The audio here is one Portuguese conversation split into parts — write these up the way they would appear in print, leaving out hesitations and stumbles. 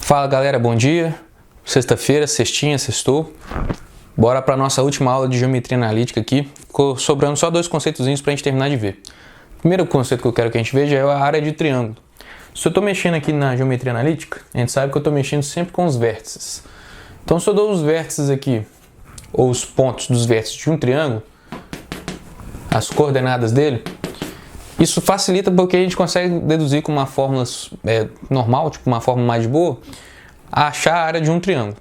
Fala galera, bom dia. Sexta-feira, sextinha, sextou. Bora para nossa última aula de geometria analítica aqui. Ficou sobrando só dois conceitozinhos para a gente terminar de ver. O primeiro conceito que eu quero que a gente veja é a área de triângulo. Se eu estou mexendo aqui na geometria analítica, a gente sabe que eu estou mexendo sempre com os vértices. Então se eu dou os vértices aqui, ou os pontos dos vértices de um triângulo, as coordenadas dele, isso facilita porque a gente consegue deduzir com uma fórmula normal, tipo uma fórmula mais boa, a achar a área de um triângulo.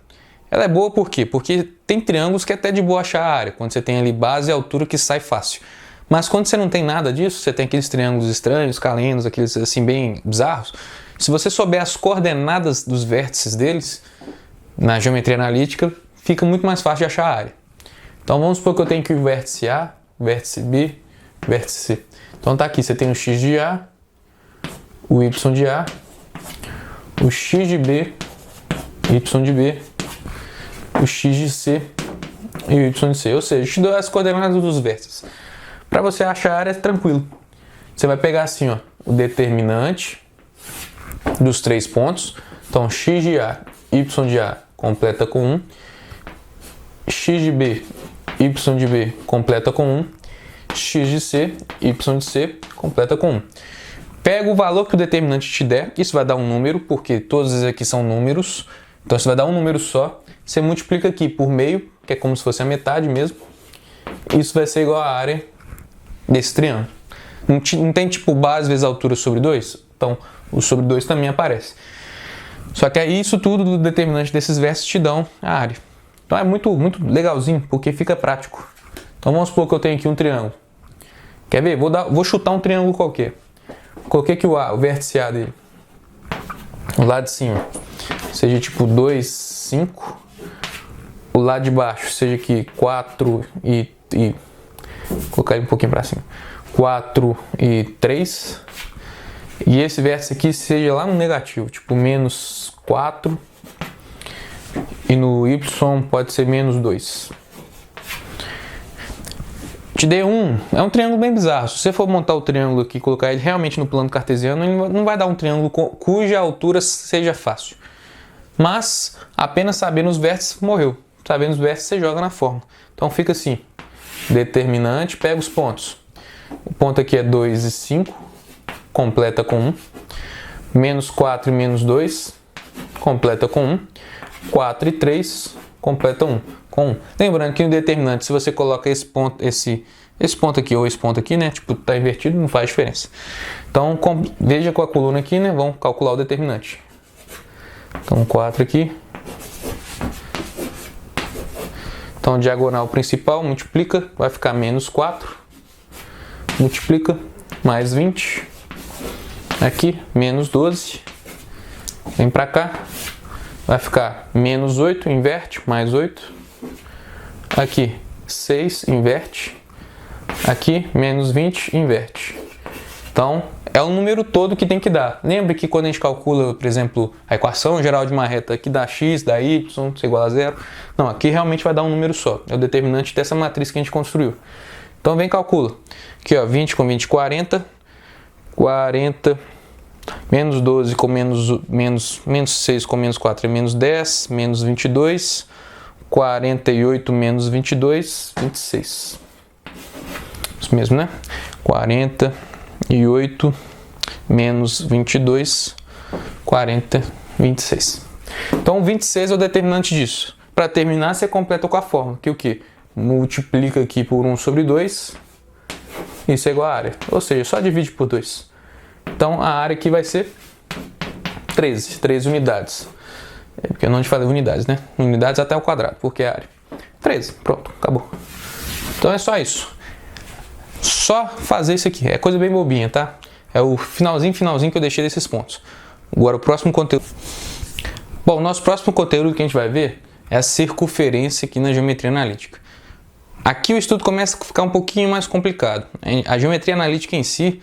Ela é boa por quê? Porque tem triângulos que é até de boa achar a área, quando você tem ali base e altura que sai fácil. Mas quando você não tem nada disso, você tem aqueles triângulos estranhos, calendos, aqueles assim bem bizarros, se você souber as coordenadas dos vértices deles, na geometria analítica, fica muito mais fácil de achar a área. Então vamos supor que eu tenho aqui o vértice A, vértice B, vértice C. Então tá aqui, você tem o x de A, o y de A, o x de B, y de B, o x de C e o y de C. Ou seja, eu te dou as coordenadas dos vértices. Para você achar a área é tranquilo. Você vai pegar assim, ó, o determinante dos três pontos. Então x de A, y de A completa com 1, x de B, y de B completa com 1, x de C, y de C completa com 1. Pega o valor que o determinante te der, isso vai dar um número, porque todos esses aqui são números, então isso vai dar um número só. Você multiplica aqui por meio, que é como se fosse a metade mesmo, isso vai ser igual à área desse triângulo. Não tem tipo base vezes altura sobre 2? Então o sobre 2 também aparece. Só que aí isso tudo do determinante desses vértices te dão a área. Então é muito legalzinho, porque fica prático. Então vamos supor que eu tenho aqui um triângulo. Quer ver? Vou chutar um triângulo qualquer. Coloquei aqui o vértice A dele. O lado de cima seja tipo 2, 5. O lado de baixo seja aqui 4 e colocar ele um pouquinho para cima. 4 e 3. E esse vértice aqui seja lá no negativo, tipo menos 4. E no y pode ser menos 2. Te dei é um triângulo bem bizarro. Se você for montar o triângulo aqui e colocar ele realmente no plano cartesiano, ele não vai dar um triângulo cuja altura seja fácil. Mas, apenas sabendo os vértices, morreu. Sabendo os vértices, você joga na fórmula. Então fica assim, determinante, pega os pontos. O ponto aqui é 2 e 5, completa com 1. Menos 4 e menos 2, completa com 1. 4 e 3, completa 1, com 1. Lembrando que no determinante, se você coloca esse ponto aqui ou esse ponto aqui, né? Tipo, tá invertido, não faz diferença. Então, veja com a coluna aqui, né? Vamos calcular o determinante. Então, 4 aqui. Então, diagonal principal, multiplica, vai ficar menos 4. Multiplica, mais 20. Aqui, menos 12. Vem pra cá. Vai ficar menos 8, inverte, mais 8. Aqui, 6, inverte. Aqui, menos 20, inverte. Então, é o número todo que tem que dar. Lembre que quando a gente calcula, por exemplo, a equação geral de uma reta, aqui dá x, dá y, isso é igual a zero. Não, aqui realmente vai dar um número só. É o determinante dessa matriz que a gente construiu. Então, vem e calcula. Aqui, ó, 20 com 20, 40. 40... Menos 12 com menos 6 com menos 4 é menos 10, menos 22, 48 menos 22, 26. Isso mesmo, né? 48 menos 22, 40, 26. Então, 26 é o determinante disso. Para terminar, você completa com a fórmula, que o quê? Multiplica aqui por 1 sobre 2, isso é igual a área. Ou seja, só divide por 2. Então, a área aqui vai ser 13 unidades. É porque eu não te falei unidades, né? Unidades até o quadrado, porque é a área. 13, pronto, acabou. Então é só isso. Só fazer isso aqui. É coisa bem bobinha, tá? É o finalzinho que eu deixei desses pontos. Agora o próximo conteúdo. Bom, o nosso próximo conteúdo que a gente vai ver é a circunferência aqui na geometria analítica. Aqui o estudo começa a ficar um pouquinho mais complicado. A geometria analítica em si,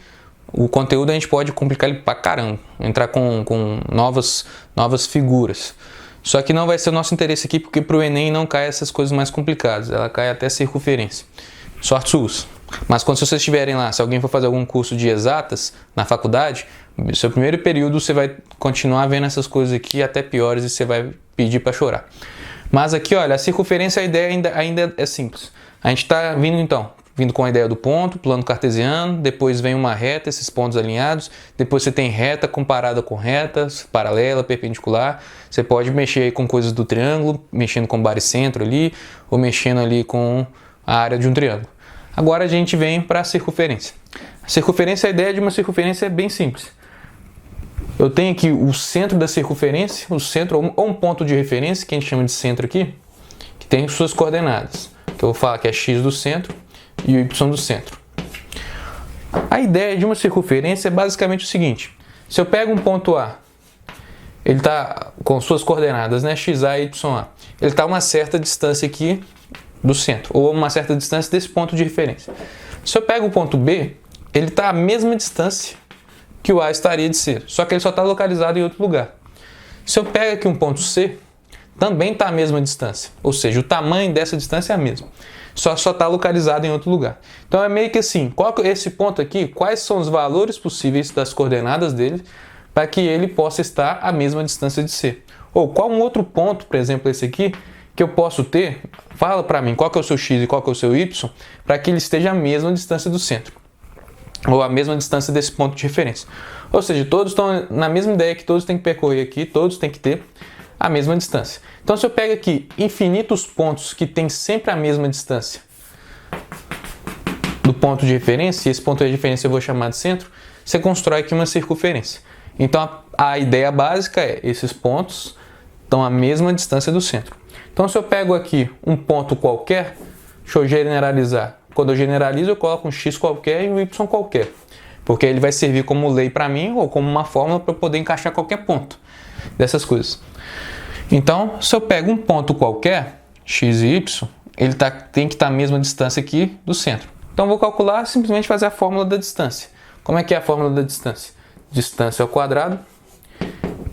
o conteúdo a gente pode complicar ele pra caramba, entrar com novas figuras. Só que não vai ser o nosso interesse aqui, porque pro Enem não cai essas coisas mais complicadas, ela cai até circunferência. Sorte sua. Mas quando vocês estiverem lá, se alguém for fazer algum curso de exatas na faculdade, no seu primeiro período você vai continuar vendo essas coisas aqui até piores e você vai pedir para chorar. Mas aqui, olha, a circunferência, a ideia ainda é simples. A gente está vindo com a ideia do ponto, plano cartesiano, depois vem uma reta, esses pontos alinhados, depois você tem reta comparada com retas, paralela, perpendicular. Você pode mexer aí com coisas do triângulo, mexendo com o baricentro ali, ou mexendo ali com a área de um triângulo. Agora a gente vem para a circunferência. A circunferência, a ideia de uma circunferência é bem simples. Eu tenho aqui o centro da circunferência, o centro ou um ponto de referência, que a gente chama de centro aqui, que tem suas coordenadas. Que eu vou falar que é x do centro e o y do centro. A ideia de uma circunferência é basicamente o seguinte: se eu pego um ponto A, ele está com suas coordenadas, né, xa e ya, ele está a uma certa distância aqui do centro, ou uma certa distância desse ponto de referência. Se eu pego o ponto B, ele está à mesma distância que o A estaria de ser, só que ele só está localizado em outro lugar. Se eu pego aqui um ponto C, também está à mesma distância, ou seja, o tamanho dessa distância é a mesma, só está localizado em outro lugar. Então é meio que assim, qual é esse ponto aqui, quais são os valores possíveis das coordenadas dele para que ele possa estar à mesma distância de C. Ou qual um outro ponto, por exemplo esse aqui, que eu posso ter, fala para mim qual que é o seu x e qual que é o seu y, para que ele esteja à mesma distância do centro, ou à mesma distância desse ponto de referência. Ou seja, todos estão na mesma ideia que todos têm que percorrer aqui, todos têm que ter a mesma distância. Então se eu pego aqui infinitos pontos que têm sempre a mesma distância do ponto de referência, e esse ponto de referência eu vou chamar de centro, você constrói aqui uma circunferência. Então a ideia básica é, esses pontos estão à mesma distância do centro. Então se eu pego aqui um ponto qualquer, deixa eu generalizar. Quando eu generalizo eu coloco um x qualquer e um y qualquer, porque ele vai servir como lei para mim ou como uma fórmula para eu poder encaixar qualquer ponto dessas coisas. Então se eu pego um ponto qualquer, x e y, ele tem que estar à mesma distância aqui do centro. Então eu vou calcular, simplesmente fazer a fórmula da distância. Como é que é a fórmula da distância? Distância ao quadrado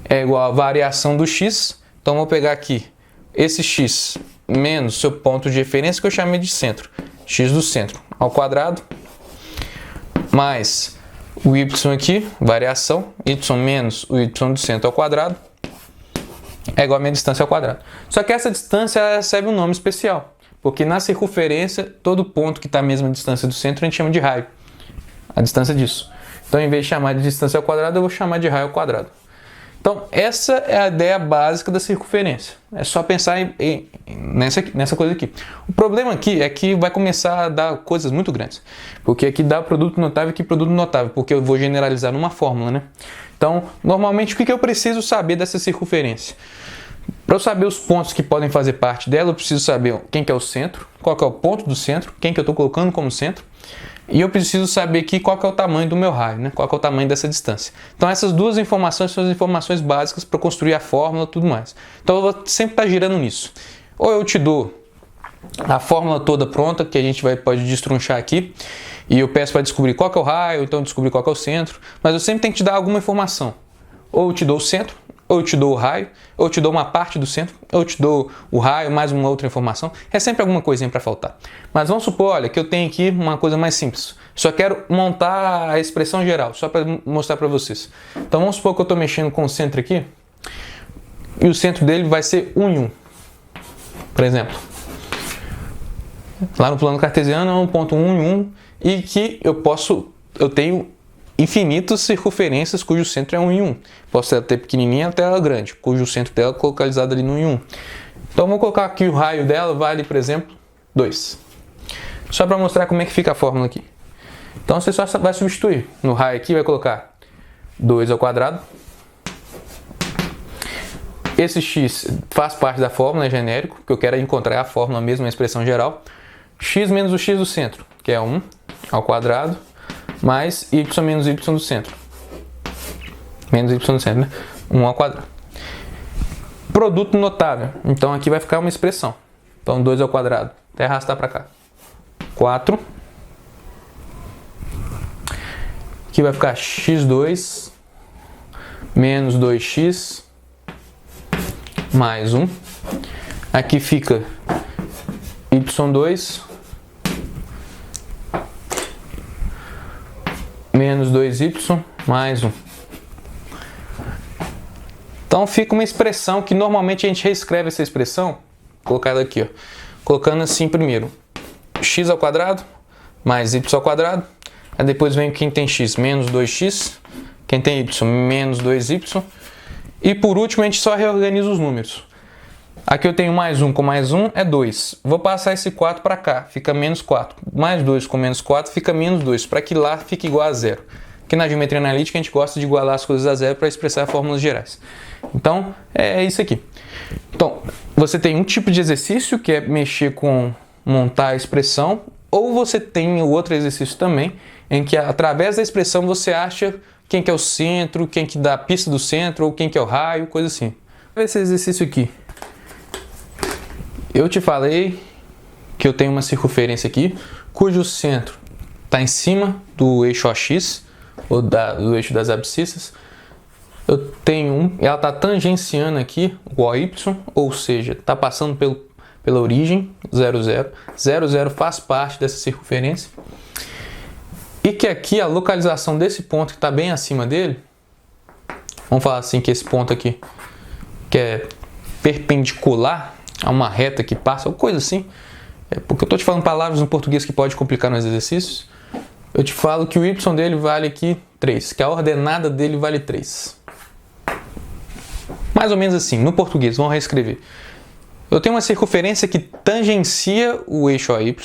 é igual a variação do x. Então eu vou pegar aqui esse x menos seu ponto de referência que eu chamei de centro, x do centro ao quadrado, mais o y aqui, variação, y menos o y do centro ao quadrado, é igual a minha distância ao quadrado. Só que essa distância recebe um nome especial, porque na circunferência, todo ponto que está à mesma distância do centro a gente chama de raio, a distância disso. Então, em vez de chamar de distância ao quadrado, eu vou chamar de raio ao quadrado. Então, essa é a ideia básica da circunferência. É só pensar nessa coisa aqui. O problema aqui é que vai começar a dar coisas muito grandes. Porque aqui dá produto notável e aqui produto notável, porque eu vou generalizar numa fórmula, né? Então, normalmente, o que eu preciso saber dessa circunferência? Para eu saber os pontos que podem fazer parte dela, eu preciso saber quem que é o centro, qual que é o ponto do centro, quem que eu estou colocando como centro. E eu preciso saber aqui qual que é o tamanho do meu raio, né? Qual que é o tamanho dessa distância. Então essas duas informações são as informações básicas para construir a fórmula e tudo mais. Então eu vou sempre estar girando nisso. Ou eu te dou a fórmula toda pronta, que a gente pode destrunchar aqui, e eu peço para descobrir qual que é o raio, então descobrir qual que é o centro, mas eu sempre tenho que te dar alguma informação. Ou eu te dou o centro, ou eu te dou o raio, ou eu te dou uma parte do centro, ou eu te dou o raio, mais uma outra informação. É sempre alguma coisinha para faltar. Mas vamos supor, olha, que eu tenho aqui uma coisa mais simples. Só quero montar a expressão geral, só para mostrar para vocês. Então vamos supor que eu estou mexendo com o centro aqui, e o centro dele vai ser 1 em 1, por exemplo. Lá no plano cartesiano é um ponto 1 em 1, e que eu tenho infinitas circunferências cujo centro é 1 em 1. Posso ter até pequenininha até ela grande, cujo centro dela é localizado ali no 1 em 1. Então vou colocar aqui o raio dela, vale, por exemplo, 2. Só para mostrar como é que fica a fórmula aqui. Então você só vai substituir. No raio aqui vai colocar 2 ao quadrado. Esse x faz parte da fórmula, é genérico, que eu quero encontrar a fórmula mesmo, a expressão geral. X menos o x do centro, que é 1 ao quadrado, mais y menos y do centro. Menos y do centro, né? 1 ao quadrado. Produto notável. Então aqui vai ficar uma expressão. Então 2 ao quadrado. Até arrastar para cá. 4. Aqui vai ficar x2 menos 2x mais 1. Aqui fica y2 menos 2y mais 1. Então fica uma expressão que normalmente a gente reescreve essa expressão, colocada aqui, ó, colocando assim primeiro, x ao quadrado mais y ao quadrado, aí depois vem quem tem x menos 2x, quem tem y menos 2y, e por último a gente só reorganiza os números. Aqui eu tenho mais 1 com mais 1 é 2. Vou passar esse 4 para cá, fica menos 4. Mais 2 com menos 4 fica menos 2, para que lá fique igual a zero. Porque na geometria analítica a gente gosta de igualar as coisas a zero para expressar fórmulas gerais. Então, é isso aqui. Então, você tem um tipo de exercício que é mexer com montar a expressão, ou você tem o outro exercício também, em que através da expressão você acha quem que é o centro, quem que dá a pista do centro, ou quem que é o raio, coisa assim. Esse exercício aqui. Eu te falei que eu tenho uma circunferência aqui, cujo centro está em cima do eixo AX, ou do eixo das abscissas. Eu tenho ela está tangenciando aqui o OY, ou seja, está passando pela origem, 0, 0. 0, 0 faz parte dessa circunferência. E que aqui a localização desse ponto que está bem acima dele, vamos falar assim que esse ponto aqui, que é perpendicular a uma reta que passa, ou coisa assim, porque eu estou te falando palavras no português que pode complicar nos exercícios, eu te falo que o y dele vale aqui 3, que a ordenada dele vale 3. Mais ou menos assim, no português, vamos reescrever. Eu tenho uma circunferência que tangencia o eixo AY,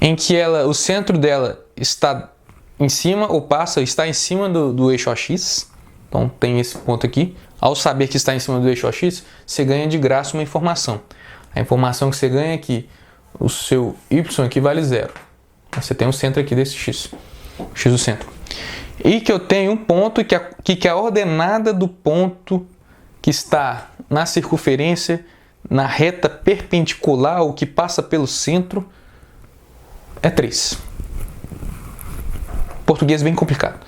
em que o centro dela está em cima, ou está em cima do eixo AX, então tem esse ponto aqui. Ao saber que está em cima do eixo AX, você ganha de graça uma informação. A informação que você ganha é que o seu y aqui vale 0. Você tem um centro aqui desse x, x do centro. E que eu tenho um ponto que a ordenada do ponto que está na circunferência, na reta perpendicular, ou que passa pelo centro, é 3. Português bem complicado.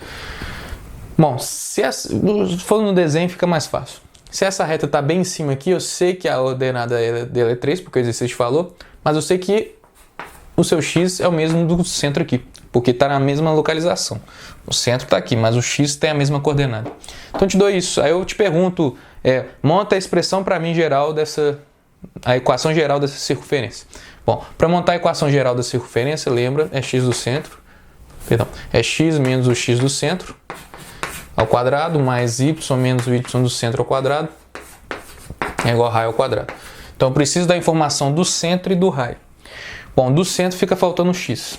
Bom, falando no desenho fica mais fácil. Se essa reta está bem em cima aqui, eu sei que a ordenada dela é 3, porque o exercício falou, mas eu sei que o seu x é o mesmo do centro aqui, porque está na mesma localização. O centro está aqui, mas o x tem a mesma coordenada. Então eu te dou isso. Aí eu te pergunto, monta a expressão para mim geral a equação geral dessa circunferência. Bom, para montar a equação geral da circunferência, lembra, é x do centro, é x menos o x do centro ao quadrado, mais y menos o y do centro ao quadrado, é igual a raio ao quadrado. Então eu preciso da informação do centro e do raio. Bom, do centro fica faltando x.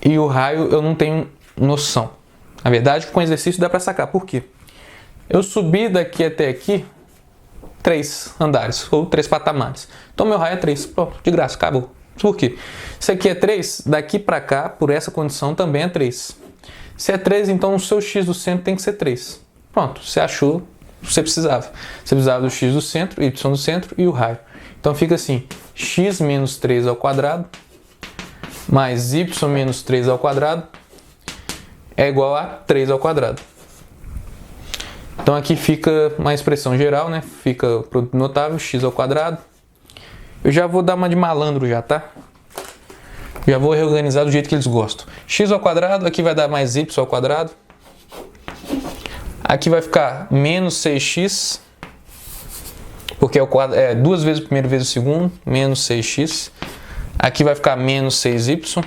E o raio eu não tenho noção. Na verdade, com o exercício dá para sacar. Por quê? Eu subi daqui até aqui 3 andares, ou 3 patamares. Então meu raio é 3. Pronto, de graça, acabou. Por quê? Se aqui é 3, daqui para cá, por essa condição, também é 3. Se é 3, então o seu x do centro tem que ser 3. Pronto, você achou o que você precisava. Você precisava do x do centro, y do centro e o raio. Então fica assim, x menos 3 ao quadrado mais y menos 3 ao quadrado é igual a 3 ao quadrado. Então aqui fica uma expressão geral, né? Fica produto notável, x ao quadrado. Eu já vou dar uma de malandro já, tá? Já vou reorganizar do jeito que eles gostam. X ao quadrado, aqui vai dar mais y ao quadrado. Aqui vai ficar menos 6x, porque é 2 vezes o primeiro vezes o segundo, menos 6x. Aqui vai ficar menos 6y.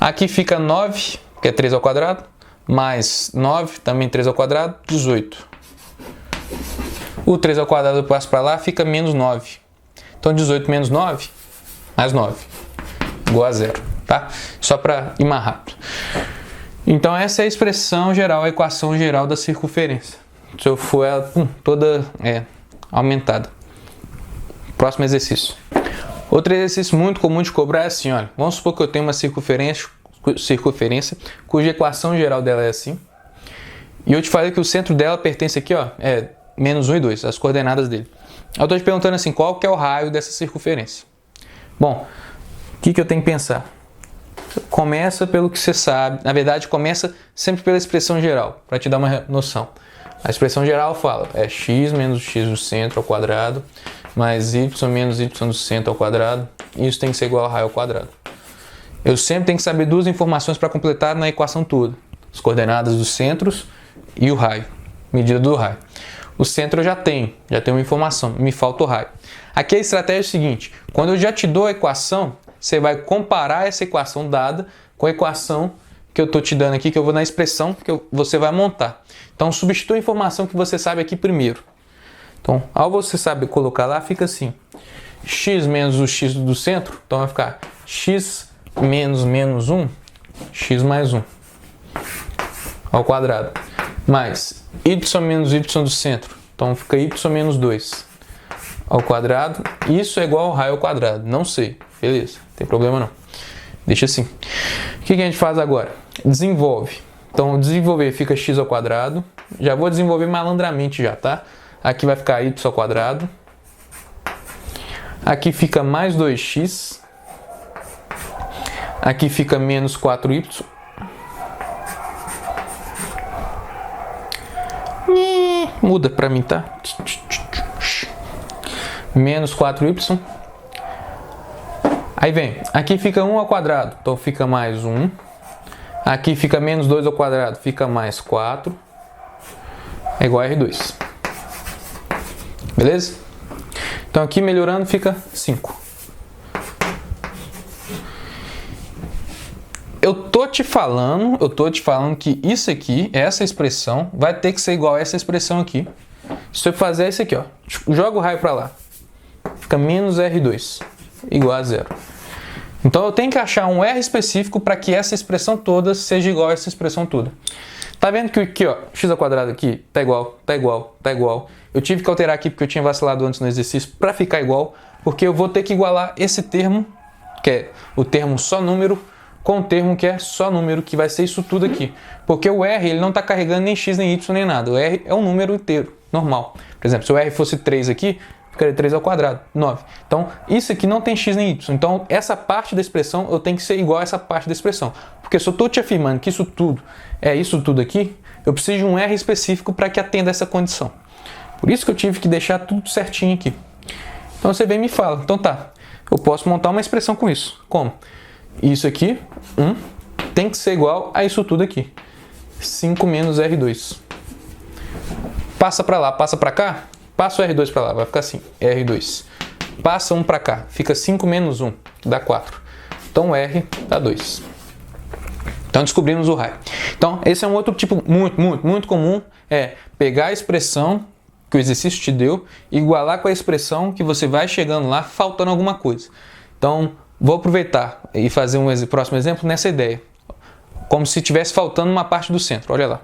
Aqui fica 9, que é 3 ao quadrado, mais 9, também 3 ao quadrado, 18. O 3 ao quadrado eu passo para lá, fica menos 9. Então 18 menos 9, mais 9, igual a 0, tá? Só para ir mais rápido. Então essa é a expressão geral, a equação geral da circunferência. Se eu for ela toda aumentada. Próximo exercício. Outro exercício muito comum de cobrar é assim, olha. Vamos supor que eu tenho uma circunferência cuja equação geral dela é assim. E eu te falei que o centro dela pertence aqui, ó, é menos 1 e 2, as coordenadas dele. Eu estou te perguntando assim, qual que é o raio dessa circunferência? Bom, o que eu tenho que pensar? Começa pelo que você sabe. Na verdade, começa sempre pela expressão geral, para te dar uma noção. A expressão geral fala, é x menos x do centro ao quadrado, mais y menos y do centro ao quadrado. Isso tem que ser igual a raio ao quadrado. eu sempre tenho que saber duas informações para completar na equação toda. As coordenadas dos centros e o raio, medida do raio. O centro eu já tenho uma informação, me falta o raio. Aqui a estratégia é o seguinte, quando eu já te dou a equação, você vai comparar essa equação dada com a equação que eu estou te dando aqui, que eu vou na expressão que você vai montar. Então substitua a informação que você sabe aqui primeiro. Então, ao você saber colocar lá, fica assim, x menos o x do centro, então vai ficar x menos menos 1, x mais 1 ao quadrado, mais y menos y do centro, então fica y menos 2 ao quadrado, isso é igual ao raio ao quadrado, não sei, beleza, não tem problema não, deixa assim. O que a gente faz agora? Desenvolve, então desenvolver fica x ao quadrado, já vou desenvolver malandramente já, tá? Aqui vai ficar y ao quadrado, aqui fica mais 2x, aqui fica menos 4y, muda pra mim, tá? Menos 4y, aí vem, aqui fica 1 ao quadrado, então fica mais 1, aqui fica menos 2 ao quadrado, fica mais 4, é igual a R2, beleza? Então aqui melhorando fica 5. Eu tô te falando que isso aqui, essa expressão, vai ter que ser igual a essa expressão aqui. Se eu fazer isso aqui, ó, joga o raio para lá, fica menos R2, igual a 0. Então eu tenho que achar um R específico para que essa expressão toda seja igual a essa expressão toda. Tá vendo que aqui, ó, x ao quadrado aqui tá igual, tá igual, tá igual. Eu tive que alterar aqui porque eu tinha vacilado antes no exercício para ficar igual, porque eu vou ter que igualar esse termo, que é o termo só número, com o termo que é só número, que vai ser isso tudo aqui. Porque o R ele não está carregando nem x, nem y, nem nada. O R é um número inteiro, normal. Por exemplo, se o R fosse 3 aqui, ficaria 3 ao quadrado, 9. Então, isso aqui não tem x nem y. Então, essa parte da expressão eu tenho que ser igual a essa parte da expressão. Porque se eu estou te afirmando que isso tudo é isso tudo aqui, eu preciso de um R específico para que atenda essa condição. Por isso que eu tive que deixar tudo certinho aqui. Então, você vem e me fala. Então, tá, eu posso montar uma expressão com isso. Como? Isso aqui, tem que ser igual a isso tudo aqui. 5 menos R2. Passa para lá, passa para cá, passa o R2 para lá, vai ficar assim, R2. Passa 1 para cá, fica 5 menos 1, que dá 4. Então R dá 2. Então descobrimos o raio. Então esse é um outro tipo muito comum, é pegar a expressão que o exercício te deu, igualar com a expressão que você vai chegando lá, faltando alguma coisa. Então, vou aproveitar e fazer um próximo exemplo nessa ideia. Como se estivesse faltando uma parte do centro. Olha lá.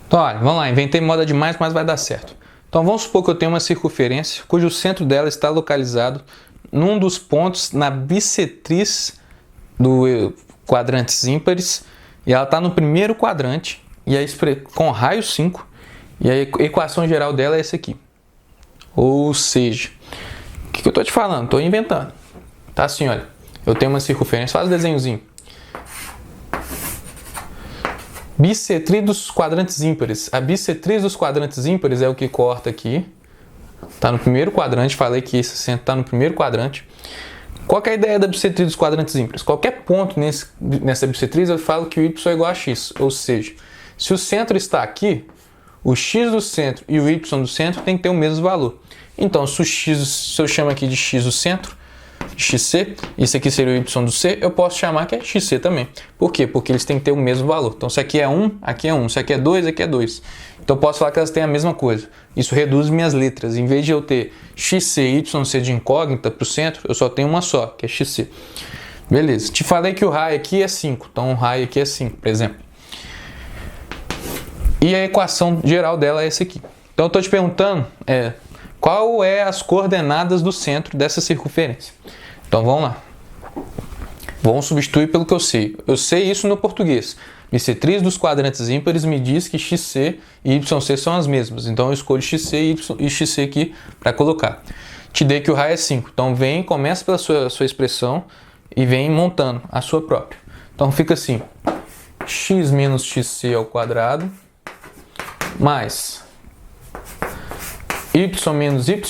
Então, olha, vamos lá. Inventei moda demais, mas vai dar certo. Então, vamos supor que eu tenho uma circunferência cujo centro dela está localizado num dos pontos na bissetriz do quadrantes ímpares. E ela está no primeiro quadrante. E aí, com raio 5. E a equação geral dela é essa aqui. Ou seja... O que eu estou te falando? Estou inventando. Tá assim, olha. Eu tenho uma circunferência. Faz o desenhozinho. Bissetriz dos quadrantes ímpares. A bissetriz dos quadrantes ímpares é o que corta aqui. Está no primeiro quadrante. Falei que esse centro está no primeiro quadrante. Qual que é a ideia da bissetriz dos quadrantes ímpares? Qualquer ponto nessa bissetriz eu falo que o y é igual a x. Ou seja, se o centro está aqui, o x do centro e o y do centro tem que ter o mesmo valor. Então, se eu chamo aqui de x do centro, xc, isso aqui seria o y do c, eu posso chamar que é xc também. Por quê? Porque eles têm que ter o mesmo valor. Então, se aqui é 1, aqui é 1. Se aqui é 2, aqui é 2. Então, eu posso falar que elas têm a mesma coisa. Isso reduz minhas letras. Em vez de eu ter xc e yc de incógnita para o centro, eu só tenho uma só, que é xc. Beleza. Te falei que o raio aqui é 5. Então, o raio aqui é 5, por exemplo. E a equação geral dela é essa aqui. Então, eu estou te perguntando qual é as coordenadas do centro dessa circunferência. Então, vamos lá. Vamos substituir pelo que eu sei. Eu sei isso no português. Bissetriz dos quadrantes ímpares me diz que xc e yc são as mesmas. Então, eu escolho xc e xc aqui para colocar. Te dei que o raio é 5. Então, começa pela sua expressão e vem montando a sua própria. Então, fica assim. X menos xc ao quadrado mais y menos y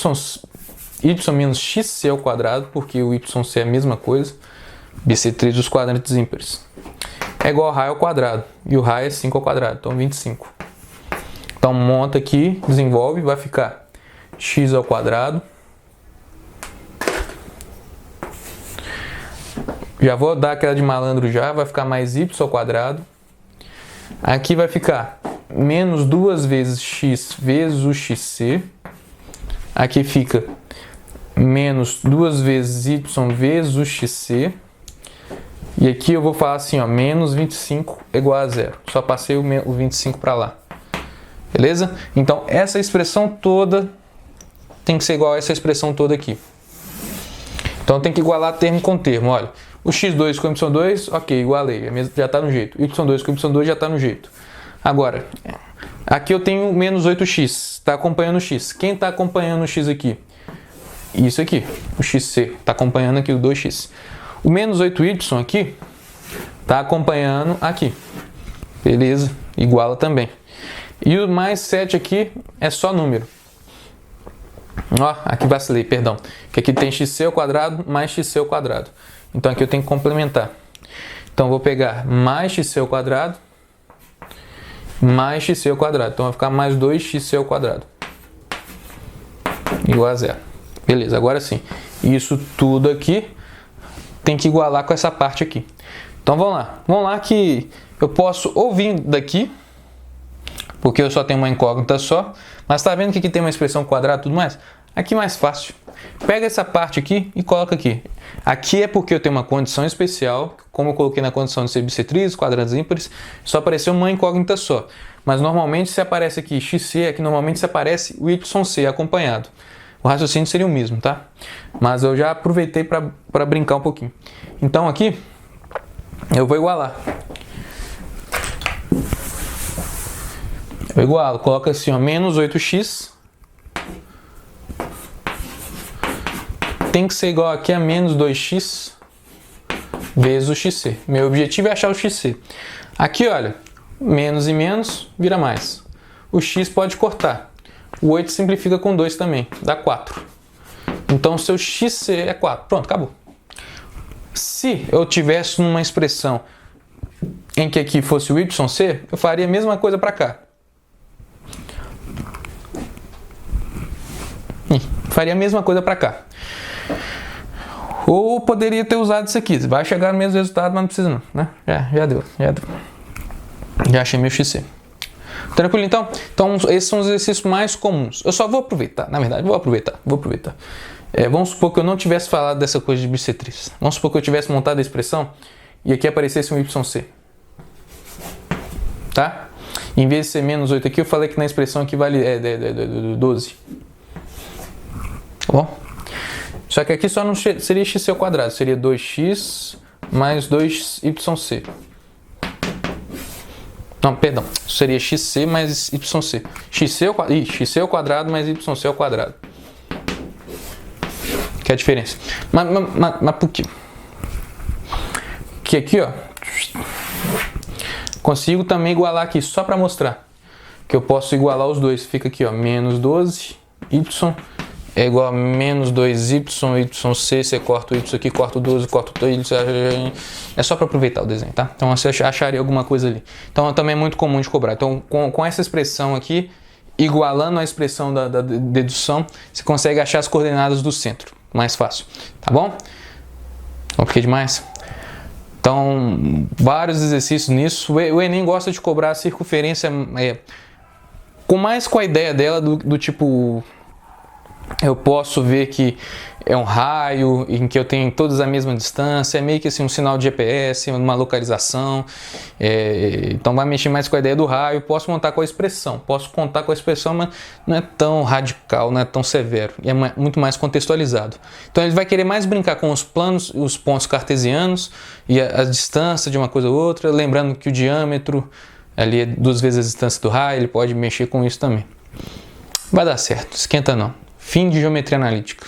y menos xc ao quadrado, porque o yc é a mesma coisa, bissetriz dos quadrantes ímpares, é igual a raio ao quadrado, e o raio é 5 ao quadrado, então 25. Então monta aqui, desenvolve, vai ficar x ao quadrado. Já vou dar aquela de malandro já, vai ficar mais y ao quadrado. Aqui vai ficar menos 2 vezes x vezes o xc. Aqui fica menos 2 vezes y vezes o xc. E aqui eu vou falar assim, ó, menos 25 é igual a zero. Só passei o 25 para lá. Beleza? Então, essa expressão toda tem que ser igual a essa expressão toda aqui. Então, tem que igualar termo com termo. Olha, o x2 com o y2, ok, igualei. Já está no jeito. Y2 com o y2 já está no jeito. Agora, aqui eu tenho menos 8x. Está acompanhando o x. Quem está acompanhando o x aqui? Isso aqui, o xc. Está acompanhando aqui o 2x. O menos 8y aqui está acompanhando aqui. Beleza, iguala também. E o mais 7 aqui é só número. Ó, aqui vacilei, perdão. Que aqui tem xc ao quadrado mais xc ao quadrado. Então aqui eu tenho que complementar. Então eu vou pegar mais xc ao quadrado mais xc ao quadrado. Então vai ficar mais 2xc ao quadrado. Igual a zero. Beleza, agora sim. Isso tudo aqui tem que igualar com essa parte aqui. Então vamos lá. Vamos lá que eu posso ou vir daqui, porque eu só tenho uma incógnita só, mas tá vendo que aqui tem uma expressão quadrada e tudo mais? Aqui mais fácil. Pega essa parte aqui e coloca aqui. Aqui é porque eu tenho uma condição especial, como eu coloquei na condição de ser bissetriz, quadrantes ímpares, só apareceu uma incógnita só. Mas normalmente se aparece aqui xc, aqui normalmente se aparece o yc acompanhado. O raciocínio seria o mesmo, tá? Mas eu já aproveitei para brincar um pouquinho. Então aqui eu vou igualar. Eu igualo, coloca assim, ó, menos 8x tem que ser igual aqui a menos 2x vezes o xc. Meu objetivo é achar o xc. Aqui, olha, menos e menos vira mais. O x pode cortar. O 8 simplifica com 2 também, dá 4. Então, seu xc é 4. Pronto, acabou. Se eu tivesse numa expressão em que aqui fosse o yc, eu faria a mesma coisa para cá. Faria a mesma coisa para cá. Ou poderia ter usado isso aqui. Vai chegar no mesmo resultado, mas não precisa não, né? Já deu. Já achei meu xc. Tranquilo, então? Então, esses são os exercícios mais comuns. Eu só vou aproveitar, na verdade, vou aproveitar. Vamos supor que eu não tivesse falado dessa coisa de bissetriz. Vamos supor que eu tivesse montado a expressão e aqui aparecesse um yc. Tá? Em vez de ser menos 8 aqui, eu falei que na expressão aqui vale 12. Tá bom? Só que aqui só não seria x ao quadrado, seria 2x mais 2yc. Não, perdão, seria xc mais yc. Xc ao quadrado mais yc ao quadrado. Que é a diferença. Mas por quê? Porque aqui, ó, consigo também igualar aqui, só para mostrar que eu posso igualar os dois. Fica aqui, ó, menos 12y é igual a menos 2y, yc, você corta o y aqui, corta o 12, corta o 2, é só para aproveitar o desenho, tá? Então você acharia alguma coisa ali. Então também é muito comum de cobrar. Então com essa expressão aqui, igualando a expressão da dedução, você consegue achar as coordenadas do centro, mais fácil, tá bom? Compliquei demais? Então, vários exercícios nisso. O Enem gosta de cobrar a circunferência com a ideia dela do tipo... Eu posso ver que é um raio em que eu tenho todas a mesma distância, é meio que assim um sinal de GPS, uma localização. Então vai mexer mais com a ideia do raio. Posso montar com a expressão, posso contar com a expressão, mas não é tão radical, não é tão severo, e é muito mais contextualizado. Então ele vai querer mais brincar com os planos, os pontos cartesianos e a distância de uma coisa ou outra, lembrando que o diâmetro ali é 2 vezes a distância do raio, ele pode mexer com isso também. Vai dar certo, esquenta não. Fim de geometria analítica.